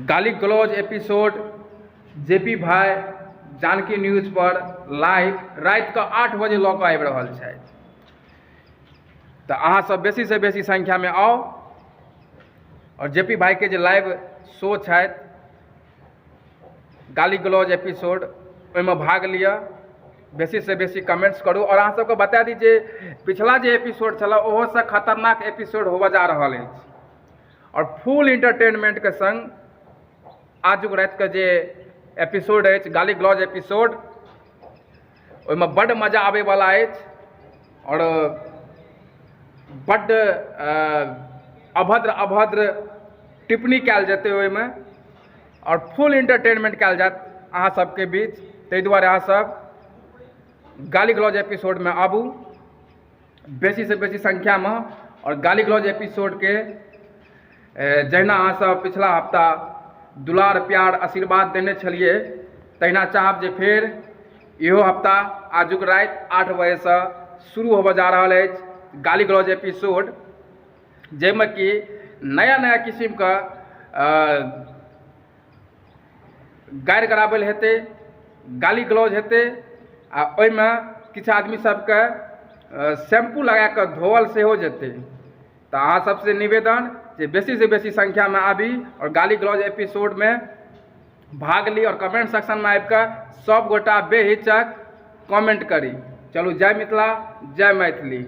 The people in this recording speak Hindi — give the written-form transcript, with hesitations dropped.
गाली गलौज एपिसोड जेपी भाई जानकी न्यूज पर लाइव रात के 8 बजे लऽ कऽ आबि रहल छथि। तऽ अहाँ सब बेसी से बेसी संख्या में आओ और जेपी भाई के जे लाइव शो छथि गाली गलौज एपिसोड ओहिमे भाग लिअ, बेसी से बेसी कमेंट्स करू और अहाँ सबके बता दी जे पिछला जे एपिसोड छला ओहो से खतरनाक एपिसोड होबऽ जा रहल अछि और फुल इंटरटेनमेंट के संग आजुक रात के जे एपिसोड अछि गाली गलौज एपिसोड ओहिमे बड्ड मजा आबे वाला अछि और बड्ड अभद्र टिप्पणी कयल जेतै ओहिमे और फुल इंटरटेनमेंट कयल जायत अहाँ सबके बीच। ताहि दुआरे अहाँ सब गाली गलौज एपिसोड में आबू बेसी से बेसी संख्या में और गाली गलौज एपिसोड के जहिना अहाँ सब पिछला हफ्ता दुलार प्यार आशीर्वाद देने छलिए तहिना चाहब जे फेर इहो हफ्ता आजुक रात 8 बजे से शुरू होबऽ जा रहल अछि गाली गलौज एपिसोड, जाहिमे कि नया नया किस्म के गारि गराबल हेतै, गाली गलौज हेतै आ ओहिमे किछु आदमी सबके शैम्पू लगा कऽ धोअल सेहो जेतै। तऽ अहाँ सबसे निवेदन जे बेसी से बेसी संख्या में आबी और गाली गलौज एपिसोड में भाग ली और कमेंट सेक्शन में आबिकऽ सब गोटा बेहिचक कमेंट करी। चलू जय मिथिला जय मैथिली।